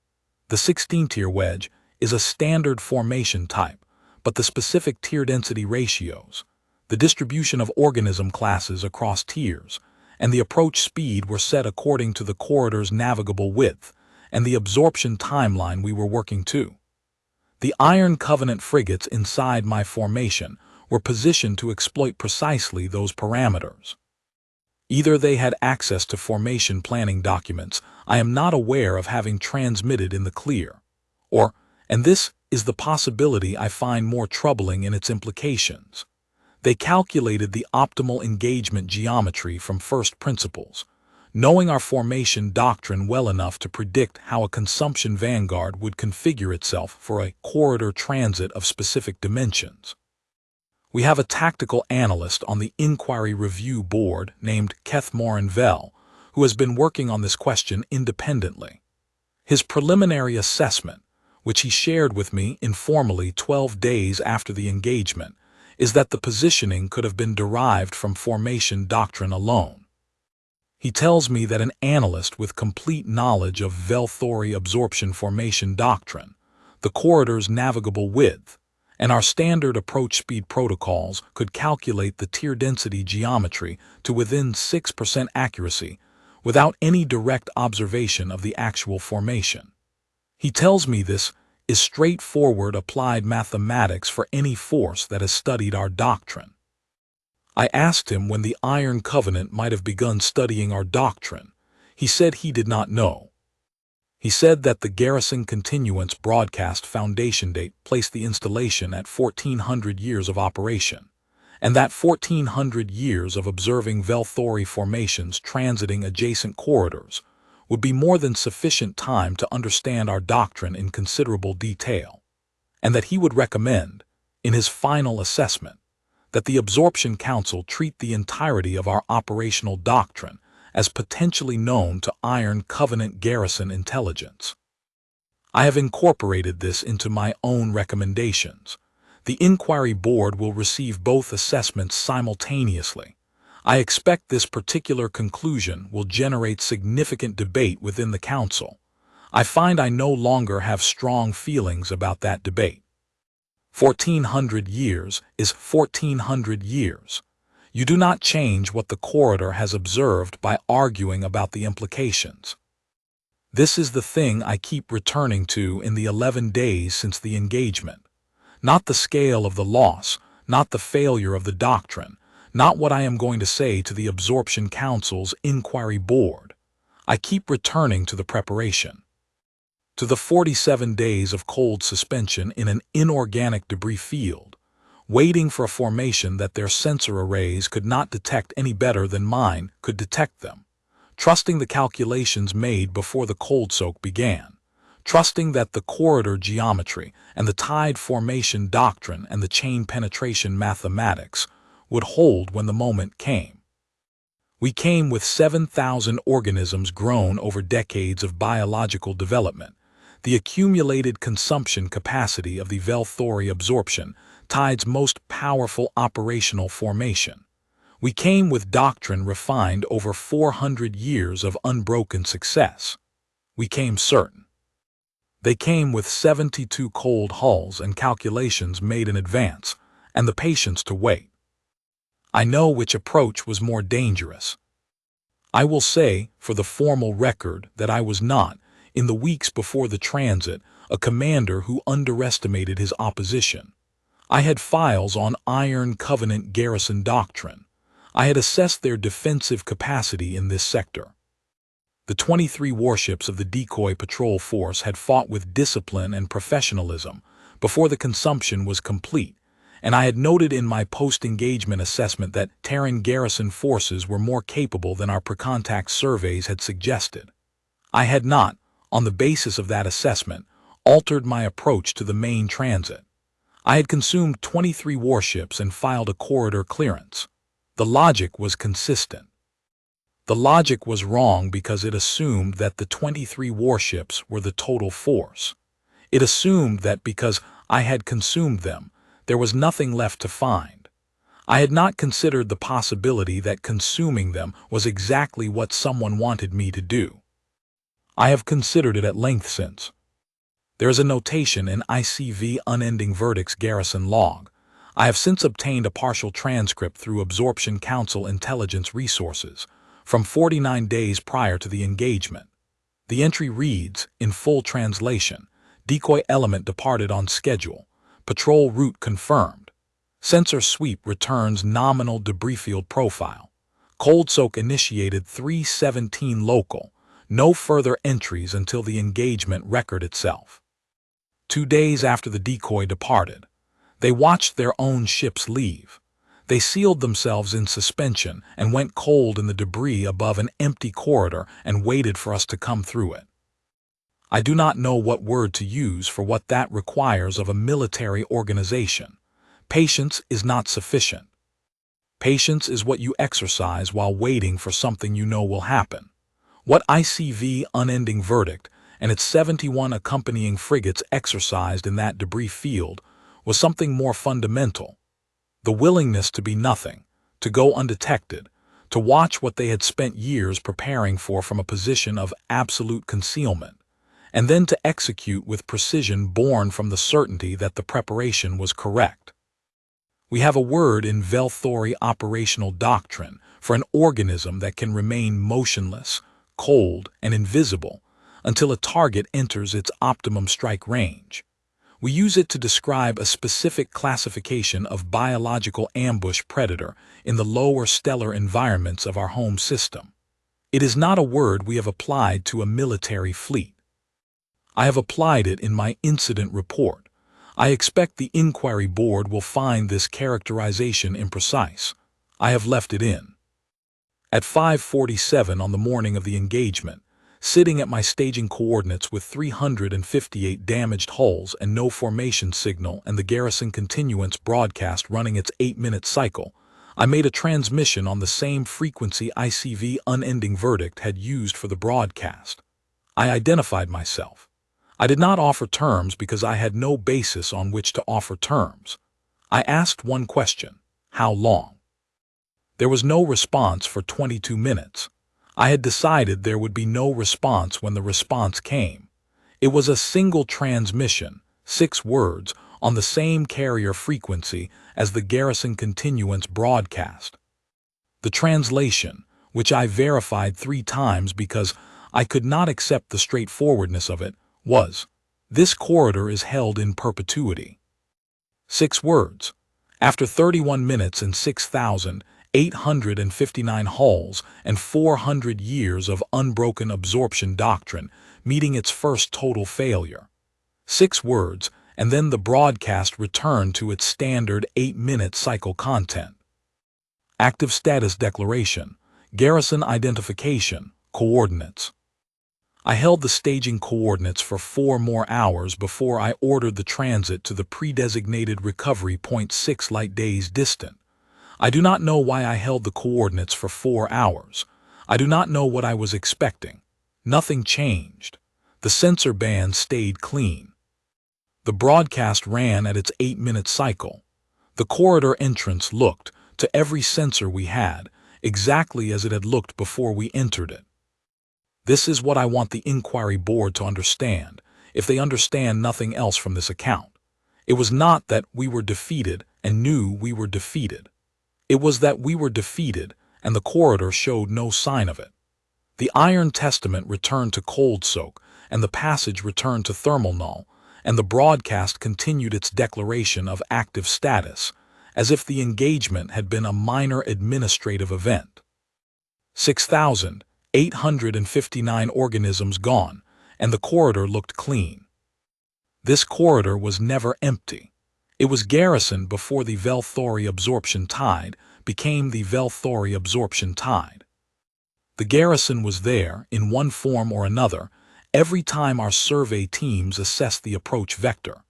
The 16-tier wedge is a standard formation type, but the specific tier density ratios, the distribution of organism classes across tiers, and the approach speed were set according to the corridor's navigable width and the absorption timeline we were working to. The Iron Covenant frigates inside my formation were positioned to exploit precisely those parameters. Either they had access to formation planning documents I am not aware of having transmitted in the clear, or, and this is the possibility I find more troubling in its implications, they calculated the optimal engagement geometry from first principles, knowing our formation doctrine well enough to predict how a consumption vanguard would configure itself for a corridor transit of specific dimensions. We have a tactical analyst on the Inquiry Review Board named Kethmoran Vell, who has been working on this question independently. His preliminary assessment, which he shared with me informally 12 days after the engagement, is that the positioning could have been derived from formation doctrine alone. He tells me that an analyst with complete knowledge of Velthori absorption formation doctrine, the corridor's navigable width, and our standard approach speed protocols could calculate the tier density geometry to within 6% accuracy without any direct observation of the actual formation. He tells me this is straightforward applied mathematics for any force that has studied our doctrine. I asked him when the Iron Covenant might have begun studying our doctrine. He said he did not know. He said that the Garrison Continuance broadcast foundation date placed the installation at 1,400 years of operation, and that 1,400 years of observing Velthori formations transiting adjacent corridors would be more than sufficient time to understand our doctrine in considerable detail, and that he would recommend, in his final assessment, that the Absorption Council treat the entirety of our operational doctrine as potentially known to Iron Covenant garrison intelligence. I have incorporated this into my own recommendations. The Inquiry Board will receive both assessments simultaneously. I expect this particular conclusion will generate significant debate within the Council. I find I no longer have strong feelings about that debate. 1,400 years is 1,400 years. You do not change what the corridor has observed by arguing about the implications. This is the thing I keep returning to in the 11 days since the engagement. Not the scale of the loss, not the failure of the doctrine, not what I am going to say to the Absorption Council's inquiry board. I keep returning to the preparation. To the 47 days of cold suspension in an inorganic debris field, waiting for a formation that their sensor arrays could not detect any better than mine could detect them, trusting the calculations made before the cold soak began, trusting that the corridor geometry and the tide formation doctrine and the chain penetration mathematics would hold when the moment came. We came with 7,000 organisms grown over decades of biological development, the accumulated consumption capacity of the Velthori absorption, tide's most powerful operational formation. We came with doctrine refined over 400 years of unbroken success. We came certain. They came with 72 cold hulls and calculations made in advance, and the patience to wait. I know which approach was more dangerous. I will say, for the formal record, that I was not, in the weeks before the transit, a commander who underestimated his opposition. I had files on Iron Covenant garrison doctrine. I had assessed their defensive capacity in this sector. The 23 warships of the decoy patrol force had fought with discipline and professionalism before the consumption was complete, and I had noted in my post-engagement assessment that Terran garrison forces were more capable than our pre-contact surveys had suggested. I had not, on the basis of that assessment, altered my approach to the main transit. I had consumed 23 warships and filed a corridor clearance. The logic was consistent. The logic was wrong because it assumed that the 23 warships were the total force. It assumed that because I had consumed them, there was nothing left to find. I had not considered the possibility that consuming them was exactly what someone wanted me to do. I have considered it at length since. There is a notation in ICV Unending Verdict's garrison log. I have since obtained a partial transcript through Absorption Council intelligence resources from 49 days prior to the engagement. The entry reads, in full translation, decoy element departed on schedule, patrol route confirmed. Sensor sweep returns nominal debris field profile. Cold soak initiated 3:17 local. No further entries until the engagement record itself. 2 days after the decoy departed, they watched their own ships leave. They sealed themselves in suspension and went cold in the debris above an empty corridor and waited for us to come through it. I do not know what word to use for what that requires of a military organization. Patience is not sufficient. Patience is what you exercise while waiting for something you know will happen. What ICV Unending Verdict and its 71 accompanying frigates exercised in that debris field was something more fundamental. The willingness to be nothing, to go undetected, to watch what they had spent years preparing for from a position of absolute concealment, and then to execute with precision born from the certainty that the preparation was correct. We have a word in Velthori operational doctrine for an organism that can remain motionless, cold, and invisible until a target enters its optimum strike range. We use it to describe a specific classification of biological ambush predator in the lower stellar environments of our home system. It is not a word we have applied to a military fleet. I have applied it in my incident report. I expect the inquiry board will find this characterization imprecise. I have left it in. At 5:47 on the morning of the engagement, sitting at my staging coordinates with 358 damaged hulls and no formation signal and the garrison continuance broadcast running its 8-minute cycle, I made a transmission on the same frequency ICV Unending Verdict had used for the broadcast. I identified myself. I did not offer terms because I had no basis on which to offer terms. I asked one question: how long? There was no response for 22 minutes. I had decided there would be no response when the response came. It was a single transmission, 6 words, on the same carrier frequency as the garrison continuance broadcast. The translation, which I verified 3 times because I could not accept the straightforwardness of it, was, "This corridor is held in perpetuity." 6 words. After 31 minutes and 6,859 hulls and 400 years of unbroken absorption doctrine meeting its first total failure. 6 words, and then the broadcast returned to its standard 8-minute cycle content. Active status declaration, garrison identification, coordinates. I held the staging coordinates for 4 more hours before I ordered the transit to the pre-designated recovery point 6 light days distant. I do not know why I held the coordinates for 4 hours. I do not know what I was expecting. Nothing changed. The sensor band stayed clean. The broadcast ran at its 8-minute cycle. The corridor entrance looked, to every sensor we had, exactly as it had looked before we entered it. This is what I want the inquiry board to understand, if they understand nothing else from this account. It was not that we were defeated and knew we were defeated. It was that we were defeated and the corridor showed no sign of it. The Iron Testament returned to cold soak and the passage returned to thermal null, and the broadcast continued its declaration of active status, as if the engagement had been a minor administrative event. 6,859 organisms gone, and the corridor looked clean. This corridor was never empty. It was garrisoned before the Velthori absorption tide became the Velthori absorption tide. The garrison was there, in one form or another, every time our survey teams assessed the approach vector.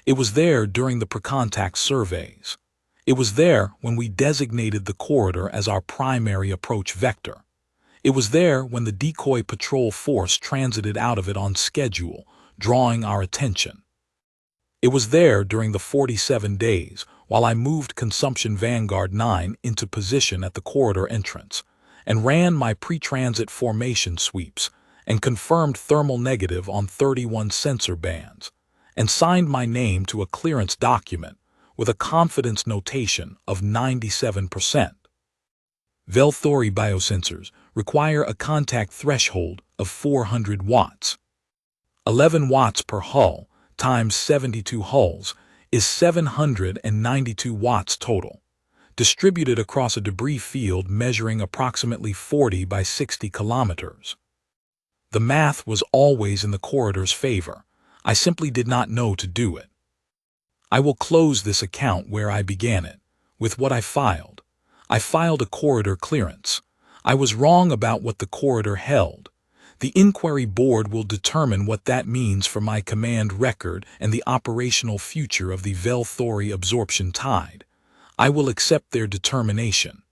It was there during the pre-contact surveys. It was there when we designated the corridor as our primary approach vector. It was there when the decoy patrol force transited out of it on schedule, drawing our attention. It was there during the 47 days while I moved Consumption Vanguard 9 into position at the corridor entrance and ran my pre-transit formation sweeps and confirmed thermal negative on 31 sensor bands and signed my name to a clearance document with a confidence notation of 97%. Velthori biosensors require a contact threshold of 400 watts. 11 watts per hull times 72 hulls is 792 watts total, distributed across a debris field measuring approximately 40 by 60 kilometers. The math was always in the corridor's favor. I simply did not know to do it. I will close this account where I began it, with what I filed. I filed a corridor clearance. I was wrong about what the corridor held. The inquiry board will determine what that means for my command record and the operational future of the Velthori absorption tide. I will accept their determination.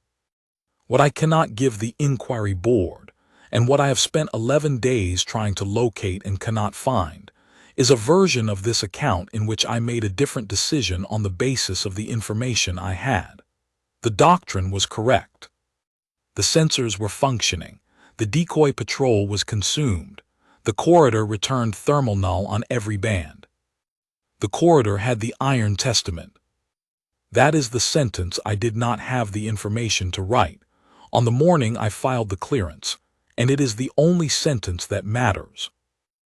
What I cannot give the inquiry board, and what I have spent 11 days trying to locate and cannot find, is a version of this account in which I made a different decision on the basis of the information I had. The doctrine was correct. The sensors were functioning. The decoy patrol was consumed. The corridor returned thermal null on every band. The corridor had the Iron Testament. That is the sentence I did not have the information to write. On the morning I filed the clearance, and it is the only sentence that matters.